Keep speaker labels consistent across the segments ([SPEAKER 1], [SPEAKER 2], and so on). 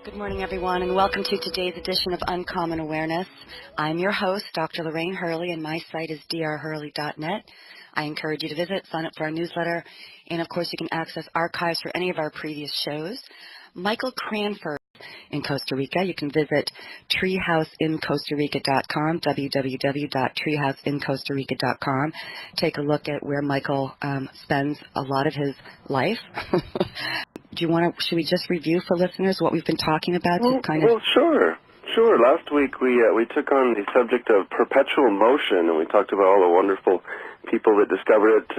[SPEAKER 1] Good morning, everyone, and welcome to today's edition of Uncommon Awareness. I'm your host, Dr. Lorraine Hurley, and my site is drhurley.net. I encourage you to visit, sign up for our newsletter, and of course you can access archives for any of our previous shows. Michael Cranford in Costa Rica. You can visit treehouseincostarica.com, www.treehouseincostarica.com. Take a look at where Michael spends a lot of his life. Should we just review for listeners what we've been talking about?
[SPEAKER 2] Well, sure. Last week we took on the subject of perpetual motion, and we talked about all the wonderful people that discovered it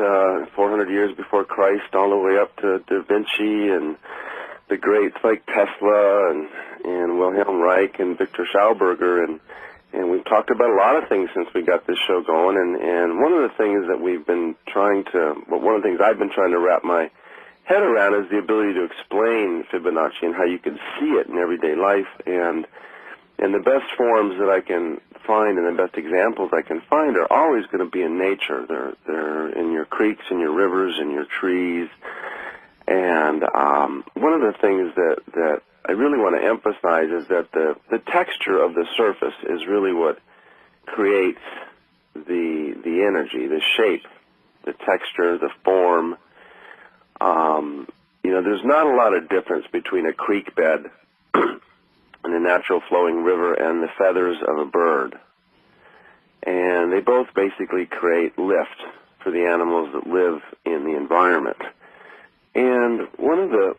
[SPEAKER 2] 400 years before Christ, all the way up to Da Vinci and the greats like Tesla and Wilhelm Reich and Viktor Schauberger, and we've talked about a lot of things since we got this show going. And one of the things that one of the things I've been trying to wrap my head around is the ability to explain Fibonacci and how you can see it in everyday life. And the best forms that I can find and the best examples I can find are always going to be in nature. They're in your creeks and your rivers and your trees. And one of the things that I really want to emphasize is that the texture of the surface is really what creates the energy, the shape, the texture, the form. There's not a lot of difference between a creek bed and a natural flowing river and the feathers of a bird. And they both basically create lift for the animals that live in the environment. And one of the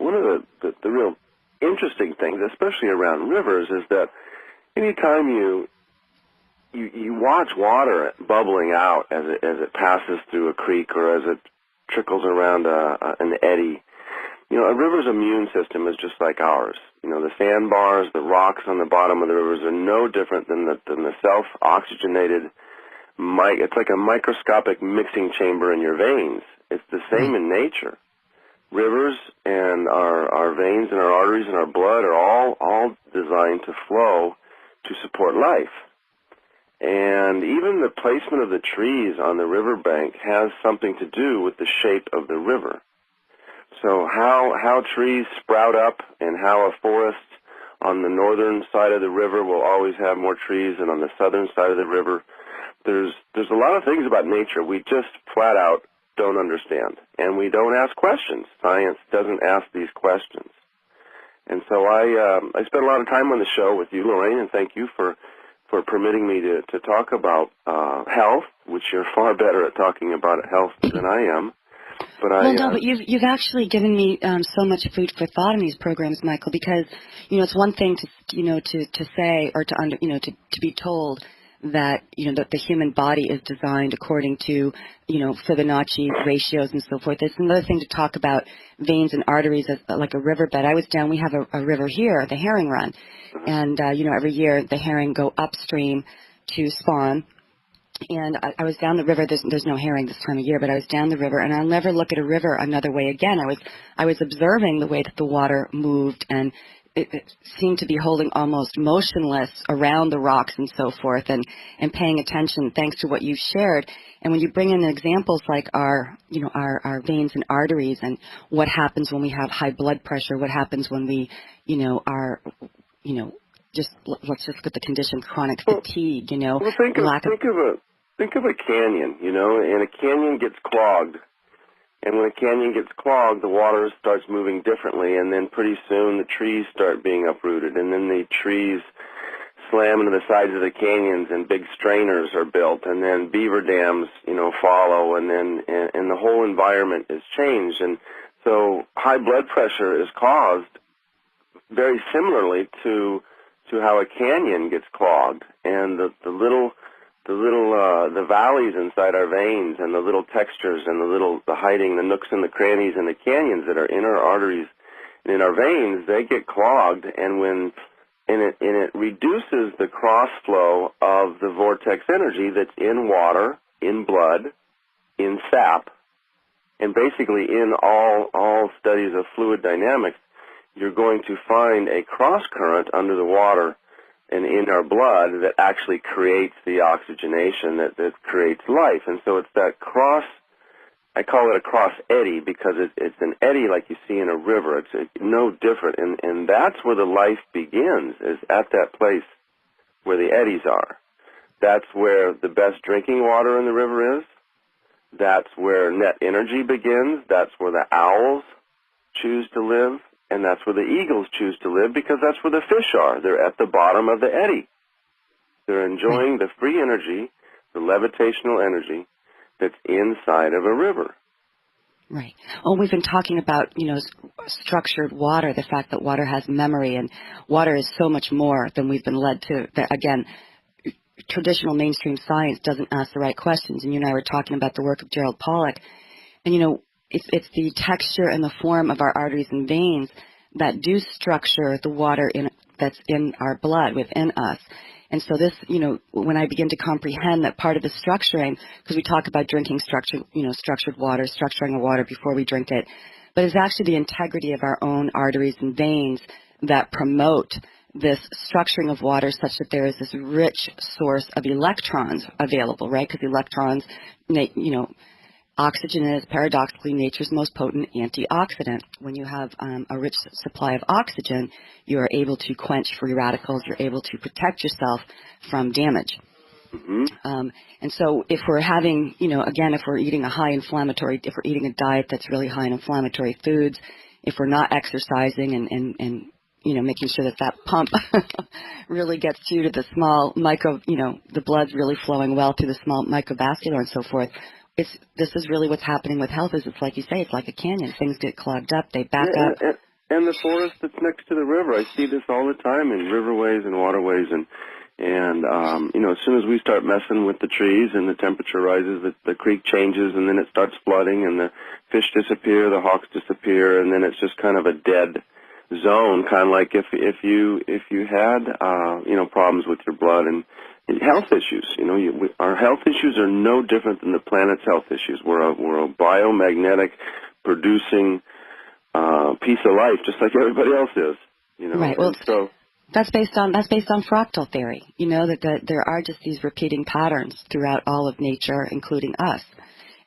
[SPEAKER 2] real interesting things, especially around rivers, is that anytime you watch water bubbling out as it passes through a creek or as it trickles around an eddy, a river's immune system is just like ours. The sandbars, the rocks on the bottom of the rivers are no different than the self-oxygenated. It's like a microscopic mixing chamber in your veins. It's the same in nature. Rivers and our veins and our arteries and our blood are all designed to flow to support life. And even the placement of the trees on the riverbank has something to do with the shape of the river. So how trees sprout up and how a forest on the northern side of the river will always have more trees than on the southern side of the river. There's a lot of things about nature we just flat out don't understand, and we don't ask questions. Science doesn't ask these questions. And so I spent a lot of time on the show with you, Lorraine, and thank you for permitting me to talk about health, which you're far better at talking about health than I am.
[SPEAKER 1] But you've actually given me so much food for thought in these programs, Michael, because it's one thing to say or to be told that that the human body is designed according to Fibonacci ratios and so forth. It's another thing to talk about veins and arteries as like a riverbed. We have a river here, the Herring Run, and every year the herring go upstream to spawn. And I was down the river. There's no herring this time of year, but I was down the river, and I'll never look at a river another way again. I was observing the way that the water moved, and it seemed to be holding almost motionless around the rocks and so forth, and paying attention thanks to what you shared. And when you bring in examples like our veins and arteries, and what happens when we have high blood pressure, what happens when we let's just look at the condition chronic fatigue.
[SPEAKER 2] Well, think of a canyon, and a canyon gets clogged. And when a canyon gets clogged, the water starts moving differently, and then pretty soon the trees start being uprooted, and then the trees slam into the sides of the canyons, and big strainers are built, and then beaver dams, follow, and the whole environment is changed. And so high blood pressure is caused very similarly to how a canyon gets clogged, and the valleys inside our veins, and the little textures, and the hiding, the nooks and the crannies and the canyons that are in our arteries and in our veins, they get clogged, and it reduces the cross flow of the vortex energy that's in water, in blood, in sap, and basically in all studies of fluid dynamics. You're going to find a cross current under the water and in our blood that actually creates the oxygenation that creates life. And so it's that cross I call it a cross eddy because it's an eddy like you see in a river. It's no different, and that's where the life begins, is at that place where the eddies are. That's where the best drinking water in the river is. That's where net energy begins. That's where the owls choose to live, and that's where the eagles choose to live because that's where the fish are. They're at the bottom of the eddy. They're enjoying the free energy, the levitational energy that's inside of a river.
[SPEAKER 1] Right. Oh, we've been talking about, structured water, the fact that water has memory, and water is so much more than we've been led to. Again, traditional mainstream science doesn't ask the right questions. And you and I were talking about the work of Gerald Pollack. And, it's the texture and the form of our arteries and veins that do structure the water that's in our blood within us. And so this, when I begin to comprehend that part of the structuring, because we talk about drinking structured water, structuring a water before we drink it, but it's actually the integrity of our own arteries and veins that promote this structuring of water such that there is this rich source of electrons available, right? Because electrons, oxygen is paradoxically nature's most potent antioxidant. When you have a rich supply of oxygen, you are able to quench free radicals. You're able to protect yourself from damage.
[SPEAKER 2] Mm-hmm.
[SPEAKER 1] And so if we're having, again, if we're eating if we're eating a diet that's really high in inflammatory foods, if we're not exercising and making sure that pump really gets you to the small the blood's really flowing well through the small microvascular and so forth. This is really what's happening with health. Is it's like you say, it's like a canyon. Things get clogged up, they back up.
[SPEAKER 2] And the forest that's next to the river. I see this all the time in riverways and waterways, and as soon as we start messing with the trees and the temperature rises, the creek changes, and then it starts flooding, and the fish disappear, the hawks disappear, and then it's just kind of a dead zone, kind of like if you had problems with your blood and health issues. Our health issues are no different than the planet's health issues. We're a biomagnetic producing piece of life, just like everybody else is.
[SPEAKER 1] Right. Well, so that's based on fractal theory. That there are just these repeating patterns throughout all of nature, including us,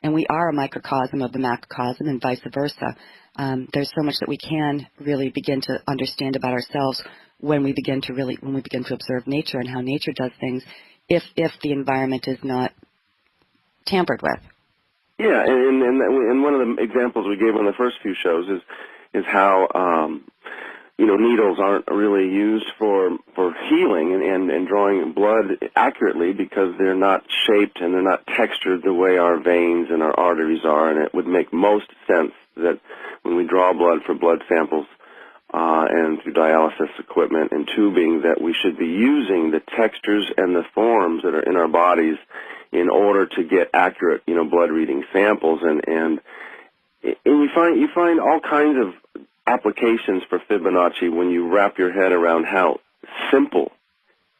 [SPEAKER 1] and we are a microcosm of the macrocosm, and vice versa. There's so much that we can really begin to understand about ourselves when we begin to observe nature and how nature does things, if the environment is not tampered with.
[SPEAKER 2] Yeah, and one of the examples we gave on the first few shows is how needles aren't really used for healing and drawing blood accurately because they're not shaped and they're not textured the way our veins and our arteries are, and it would make most sense that when we draw blood for blood samples and through dialysis equipment and tubing, that we should be using the textures and the forms that are in our bodies in order to get accurate, blood reading samples. And you find all kinds of applications for Fibonacci when you wrap your head around how simple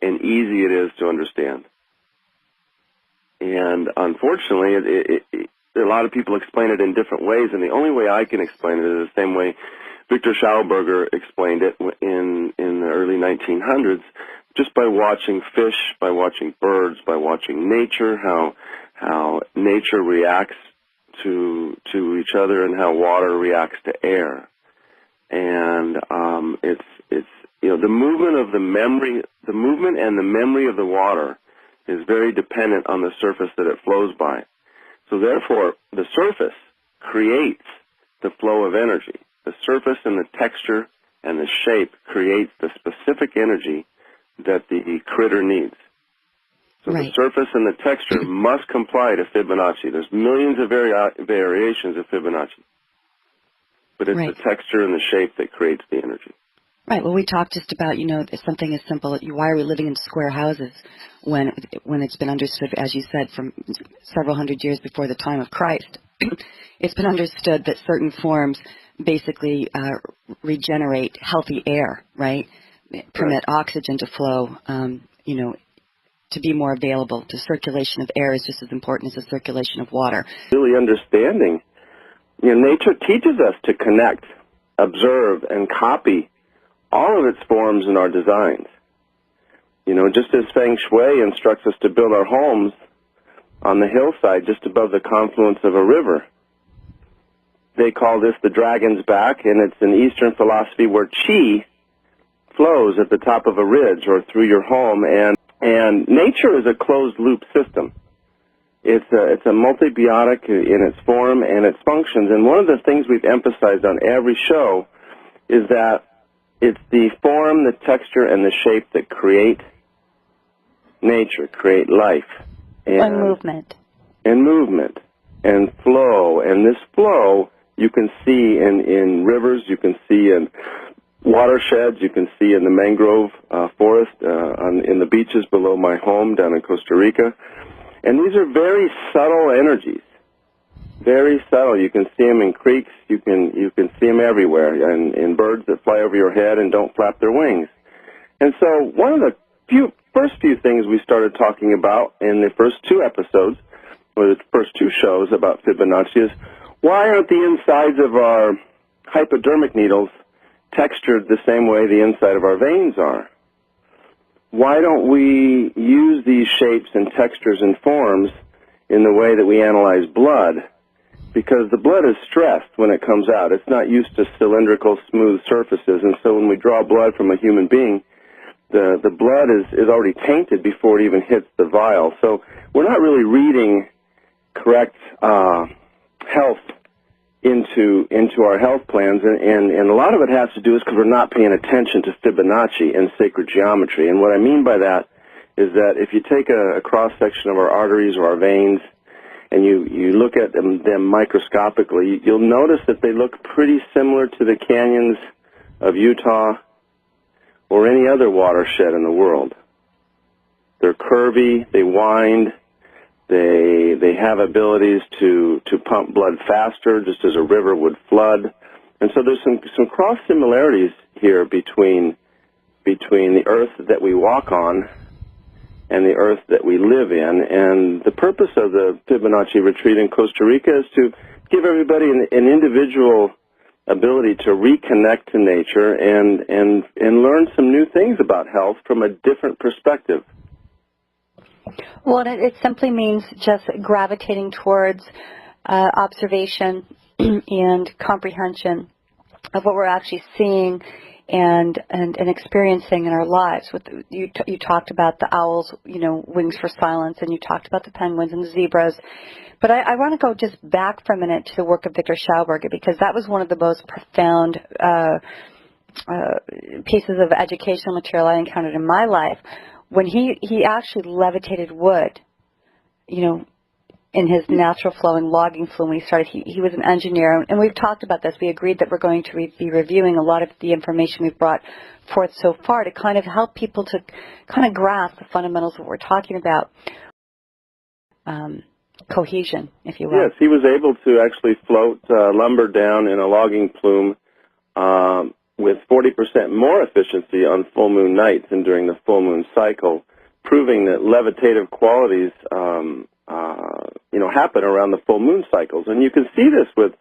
[SPEAKER 2] and easy it is to understand. And unfortunately, a lot of people explain it in different ways, and the only way I can explain it is the same way Viktor Schauberger explained it in the early 1900s, just by watching fish, by watching birds, by watching nature, how nature reacts to each other and how water reacts to air. And it's the movement of the movement and the memory of the water is very dependent on the surface that it flows by. So therefore, the surface creates the flow of energy. The surface and the texture and the shape creates the specific energy that the critter needs. So
[SPEAKER 1] right.
[SPEAKER 2] The surface and the texture must comply to Fibonacci. There's millions of variations of Fibonacci. But it's
[SPEAKER 1] right.
[SPEAKER 2] the texture and the shape that creates the energy.
[SPEAKER 1] Right. Well, we talked just about, something as simple. Why are we living in square houses when it's been understood, as you said, from several hundred years before the time of Christ? It's been understood that certain forms basically regenerate healthy air, right? Permit oxygen to flow, to be more available. The circulation of air is just as important as the circulation of water.
[SPEAKER 2] Really understanding. Nature teaches us to connect, observe, and copy all of its forms in our designs. Just as Feng Shui instructs us to build our homes on the hillside just above the confluence of a river, they call this the dragon's back, and it's an Eastern philosophy where chi flows at the top of a ridge or through your home, and nature is a closed-loop system. It's a multibiotic in its form and its functions, and one of the things we've emphasized on every show is that it's the form, the texture, and the shape that create nature, create life.
[SPEAKER 3] And movement.
[SPEAKER 2] And movement, and flow. And this flow you can see in rivers, you can see in watersheds, you can see in the mangrove forest, in the beaches below my home down in Costa Rica. And these are very subtle energies, very subtle. You can see them in creeks, you can see them everywhere, and in birds that fly over your head and don't flap their wings. And so one of the first few things we started talking about in the first two episodes, or the first two shows about Fibonacci, is why aren't the insides of our hypodermic needles textured the same way the inside of our veins are? Why don't we use these shapes and textures and forms in the way that we analyze blood? Because the blood is stressed when it comes out. It's not used to cylindrical, smooth surfaces, and so when we draw blood from a human being, the blood is already tainted before it even hits the vial. So we're not really reading correct health into our health plans, and a lot of it has to do is because we're not paying attention to Fibonacci and sacred geometry. And what I mean by that is that if you take a cross-section of our arteries or our veins and you look at them microscopically, you'll notice that they look pretty similar to the canyons of Utah or any other watershed in the world. They're curvy, they wind, they have abilities to pump blood faster, just as a river would flood. And so there's some cross similarities here between the earth that we walk on and the earth that we live in. And the purpose of the Fibonacci retreat in Costa Rica is to give everybody an individual ability to reconnect to nature and learn some new things about health from a different perspective.
[SPEAKER 3] Well, it simply means just gravitating towards observation and comprehension of what we're actually seeing and experiencing in our lives. You talked about the owls, wings for silence, and you talked about the penguins and the zebras. But I want to go just back for a minute to the work of Viktor Schauberger, because that was one of the most profound pieces of educational material I encountered in my life. When he actually levitated wood, in his natural flowing logging flume when he started, he was an engineer, and we've talked about this. We agreed that we're going to be reviewing a lot of the information we've brought forth so far to kind of help people to kind of grasp the fundamentals of what we're talking about. Cohesion, if you will.
[SPEAKER 2] Yes, he was able to actually float lumber down in a logging plume with 40% more efficiency on full moon nights and during the full moon cycle, proving that levitative qualities happen around the full moon cycles. And you can see this with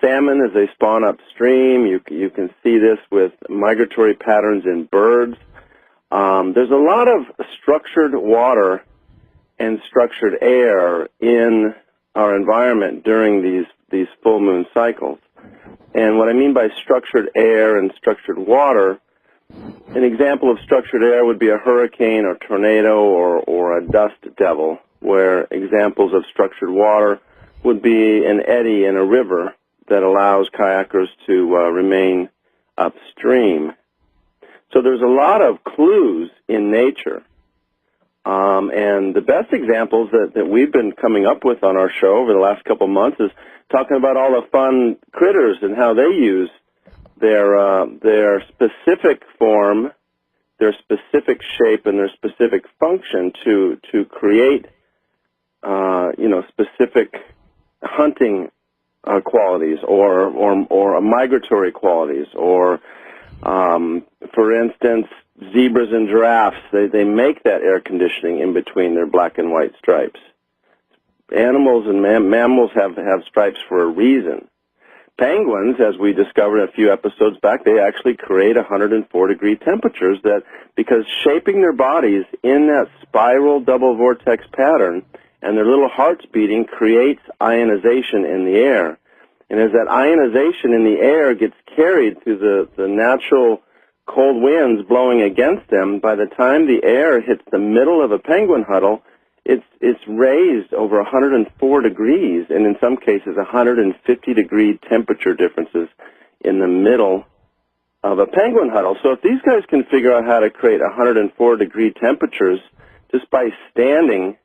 [SPEAKER 2] salmon as they spawn upstream. You can see this with migratory patterns in birds. There's a lot of structured water and structured air in our environment during these full moon cycles. And what I mean by structured air and structured water, an example of structured air would be a hurricane or tornado or a dust devil, where examples of structured water would be an eddy in a river that allows kayakers to remain upstream. So there's a lot of clues in nature. And the best examples that we've been coming up with on our show over the last couple months is talking about all the fun critters and how they use their specific form, their specific shape, and their specific function to create specific hunting qualities or migratory qualities, or for instance, zebras and giraffes, they make that air conditioning in between their black and white stripes. Animals and mammals have stripes for a reason. Penguins, as we discovered a few episodes back, they actually create 104-degree temperatures because shaping their bodies in that spiral double vortex pattern and their little hearts beating creates ionization in the air. And as that ionization in the air gets carried through the natural cold winds blowing against them, by the time the air hits the middle of a penguin huddle, it's raised over 104 degrees, and in some cases 150-degree temperature differences in the middle of a penguin huddle. So if these guys can figure out how to create 104-degree temperatures just by standing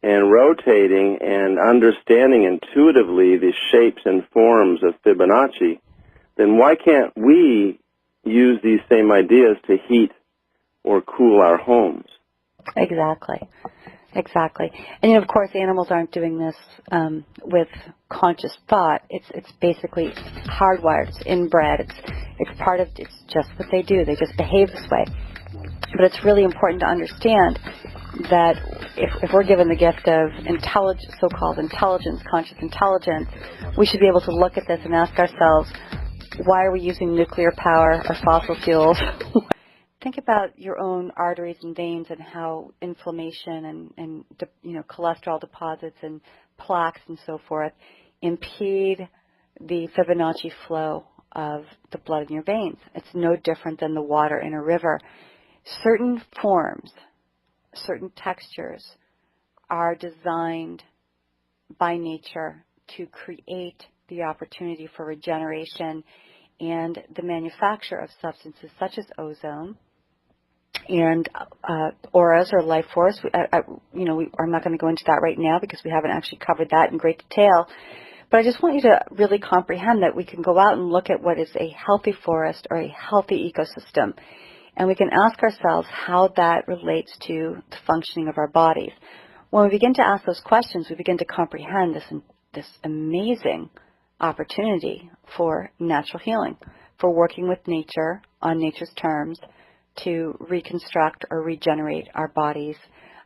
[SPEAKER 2] and rotating and understanding intuitively the shapes and forms of Fibonacci, then why can't we use these same ideas to heat or cool our homes?
[SPEAKER 3] Exactly. Exactly. And, you know, of course, animals aren't doing this with conscious thought. It's basically hardwired. It's inbred. It's part of, it's just what they do. They just behave this way. But it's really important to understand that if we're given the gift of so-called intelligence, conscious intelligence, we should be able to look at this and ask ourselves, why are we using nuclear power or fossil fuels? Think about your own arteries and veins and how inflammation and cholesterol deposits and plaques and so forth impede the Fibonacci flow of the blood in your veins. It's no different than the water in a river. Certain forms, certain textures are designed by nature to create the opportunity for regeneration and the manufacture of substances such as ozone and auras or life force. I'm not going to go into that right now because we haven't actually covered that in great detail. But I just want you to really comprehend that we can go out and look at what is a healthy forest or a healthy ecosystem. And we can ask ourselves how that relates to the functioning of our bodies. When we begin to ask those questions, we begin to comprehend this amazing opportunity for natural healing, for working with nature on nature's terms to reconstruct or regenerate our bodies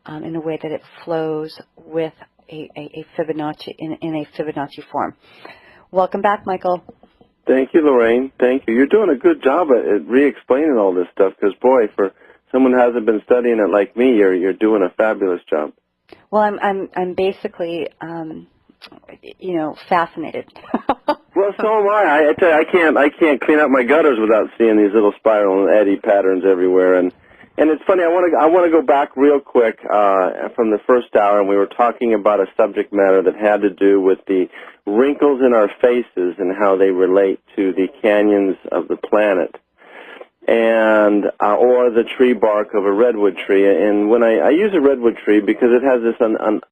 [SPEAKER 3] in a way that it flows with a Fibonacci, in a Fibonacci form. Welcome back, Michael.
[SPEAKER 2] Thank you, Lorraine. Thank you. You're doing a good job at re-explaining all this stuff because, boy, for someone who hasn't been studying it like me, you're doing a fabulous job.
[SPEAKER 3] Well, I'm basically, fascinated.
[SPEAKER 2] Well, so am I. I tell you, I can't clean up my gutters without seeing these little spiral and eddy patterns everywhere. And it's funny. I want to go back real quick from the first hour, and we were talking about a subject matter that had to do with the wrinkles in our faces and how they relate to the canyons of the planet, and or the tree bark of a redwood tree. And when I use a redwood tree because it has this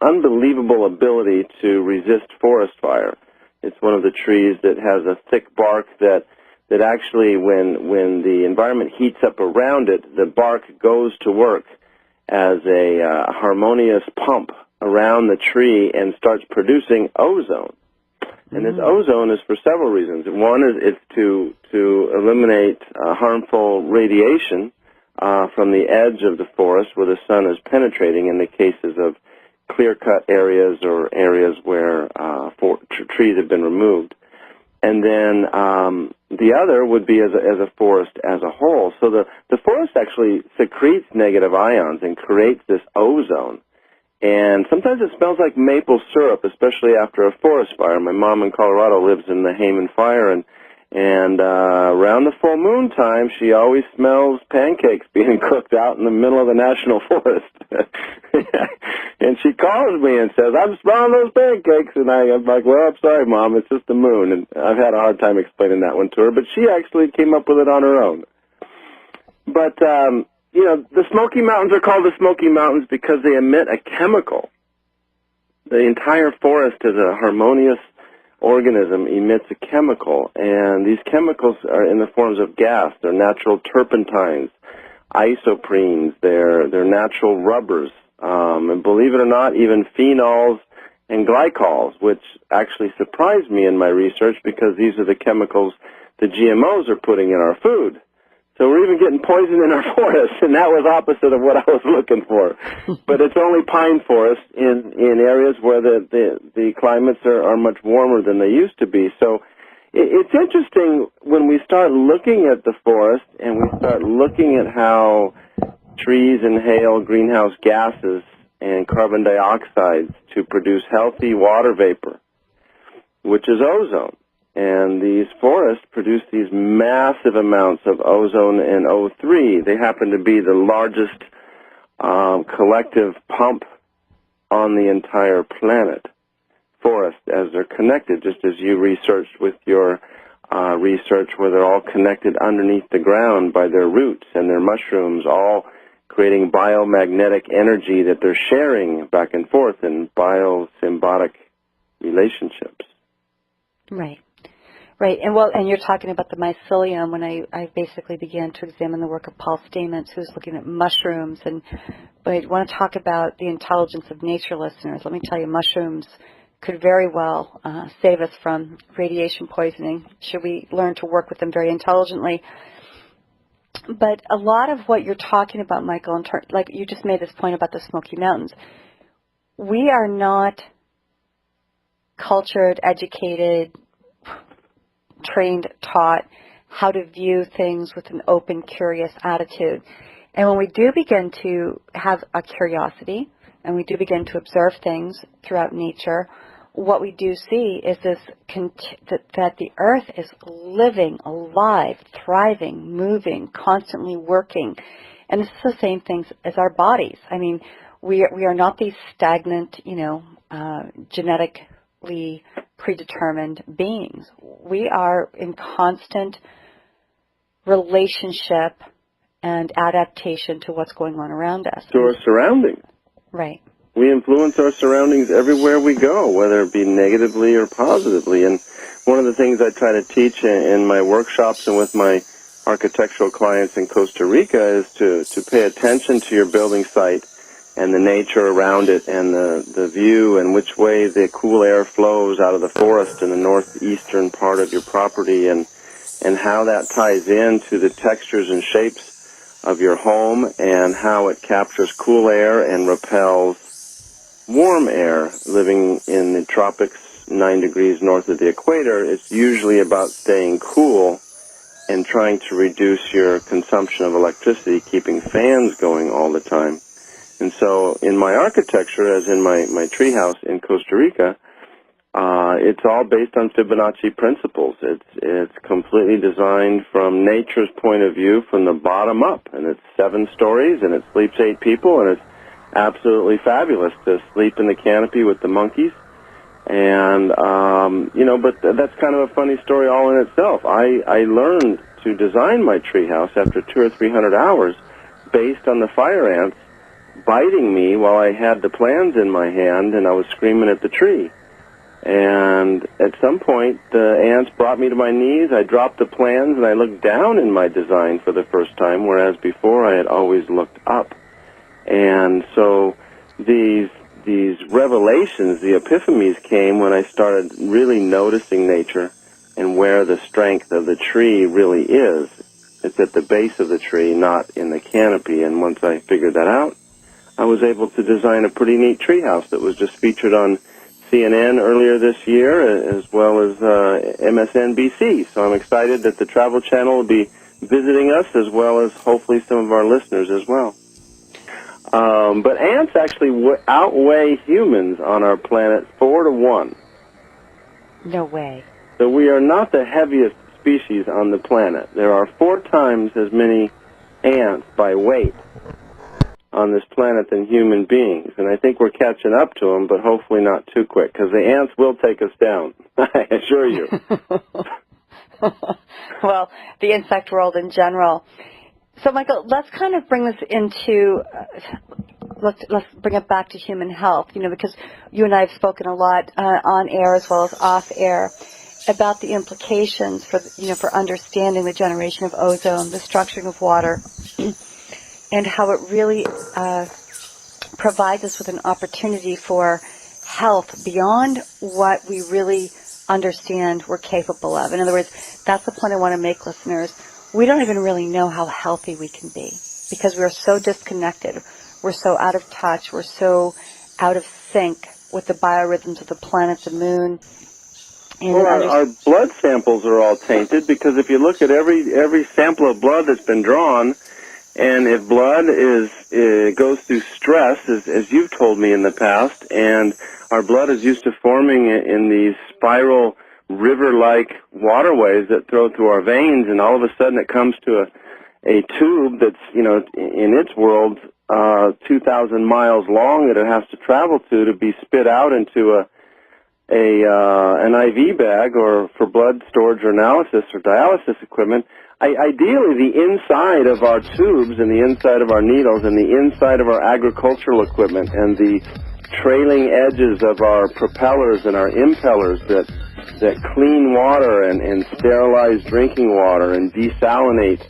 [SPEAKER 2] unbelievable ability to resist forest fire. It's one of the trees that has a thick bark that actually, when the environment heats up around it, the bark goes to work as a harmonious pump around the tree and starts producing ozone. And this ozone is for several reasons. One is it's to eliminate harmful radiation from the edge of the forest where the sun is penetrating in the cases of clear-cut areas or areas where trees have been removed. And then the other would be as a forest as a whole. So the forest actually secretes negative ions and creates this ozone. And sometimes it smells like maple syrup, especially after a forest fire. My mom in Colorado lives in the Hayman Fire, and around the full moon time, she always smells pancakes being cooked out in the middle of the national forest. And she calls me and says, "I'm smelling those pancakes." And I'm like, "Well, I'm sorry, Mom, it's just the moon." And I've had a hard time explaining that one to her, but she actually came up with it on her own. But the Smoky Mountains are called the Smoky Mountains because they emit a chemical. The entire forest is a harmonious organism, emits a chemical, and these chemicals are in the forms of gas. They're natural turpentines, isoprenes, they're natural rubbers, and believe it or not, even phenols and glycols, which actually surprised me in my research because these are the chemicals the GMOs are putting in our food. So we're even getting poison in our forests, and that was opposite of what I was looking for. But it's only pine forest in areas where the climates are much warmer than they used to be. So it's interesting when we start looking at the forest and we start looking at how trees inhale greenhouse gases and carbon dioxide to produce healthy water vapor. which is ozone. And these forests produce these massive amounts of ozone and O3. They happen to be the largest collective pump on the entire planet. Forest, as they're connected, just as you researched with your research, where they're all connected underneath the ground by their roots and their mushrooms, all creating biomagnetic energy that they're sharing back and forth in biosymbiotic relationships.
[SPEAKER 3] Right. Right, and you're talking about the mycelium when I basically began to examine the work of Paul Stamets, who's looking at mushrooms. But I want to talk about the intelligence of nature, listeners. Let me tell you, mushrooms could very well save us from radiation poisoning, should we learn to work with them very intelligently. But a lot of what you're talking about, Michael, like you just made this point about the Smoky Mountains, we are not cultured, educated, trained, taught how to view things with an open, curious attitude. And when we do begin to have a curiosity and we do begin to observe things throughout nature, what we do see is that the earth is living, alive, thriving, moving, constantly working. And this is the same things as our bodies. I mean, we are not these stagnant, genetically predetermined beings. We are in constant relationship and adaptation to what's going on around us.
[SPEAKER 2] To our surroundings.
[SPEAKER 3] Right.
[SPEAKER 2] We influence our surroundings everywhere we go, whether it be negatively or positively. And one of the things I try to teach in my workshops and with my architectural clients in Costa Rica is to pay attention to your building site and the nature around it and the view and which way the cool air flows out of the forest in the northeastern part of your property and how that ties into the textures and shapes of your home and how it captures cool air and repels warm air. Living in the tropics 9 degrees north of the equator, it's usually about staying cool and trying to reduce your consumption of electricity, keeping fans going all the time. And so in my architecture, as in my treehouse in Costa Rica, it's all based on Fibonacci principles. It's completely designed from nature's point of view, from the bottom up. And it's 7 stories, and it sleeps 8 people, and it's absolutely fabulous to sleep in the canopy with the monkeys. And, but that's kind of a funny story all in itself. I learned to design my treehouse after 200 or 300 hours based on the fire ants biting me while I had the plans in my hand and I was screaming at the tree. And at some point, the ants brought me to my knees. I dropped the plans and I looked down in my design for the first time, whereas before I had always looked up. And so these revelations, the epiphanies came when I started really noticing nature and where the strength of the tree really is. It's at the base of the tree, not in the canopy. And once I figured that out, I was able to design a pretty neat treehouse that was just featured on CNN earlier this year, as well as MSNBC. So I'm excited that the Travel Channel will be visiting us, as well as hopefully some of our listeners as well. But ants actually outweigh humans on our planet 4 to 1.
[SPEAKER 3] No way.
[SPEAKER 2] So we are not the heaviest species on the planet. There are 4 times as many ants by weight on this planet than human beings. And I think we're catching up to them, but hopefully not too quick, because the ants will take us down. I assure you.
[SPEAKER 3] Well, the insect world in general. So, Michael, let's kind of bring this into, let's bring it back to human health, because you and I have spoken a lot on air as well as off air about the implications for understanding the generation of ozone, the structuring of water, and how it really provides us with an opportunity for health beyond what we really understand we're capable of. In other words, that's the point I want to make, listeners. We don't even really know how healthy we can be because we're so disconnected. We're so out of touch. We're so out of sync with the biorhythms of the planet, the moon.
[SPEAKER 2] Well, our blood samples are all tainted because if you look at every sample of blood that's been drawn, And if blood goes through stress, as you've told me in the past, and our blood is used to forming in these spiral river-like waterways that flow through our veins, and all of a sudden it comes to a tube that's, in its world, 2,000 miles long that it has to travel to be spit out into an IV bag or for blood storage or analysis or dialysis equipment. Ideally, the inside of our tubes and the inside of our needles and the inside of our agricultural equipment and the trailing edges of our propellers and our impellers that clean water and sterilize drinking water and desalinate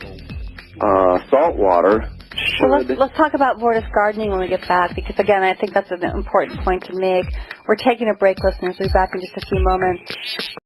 [SPEAKER 2] salt water should...
[SPEAKER 3] Well, let's talk about vortex gardening when we get back, because, again, I think that's an important point to make. We're taking a break, listeners. We'll be back in just a few moments.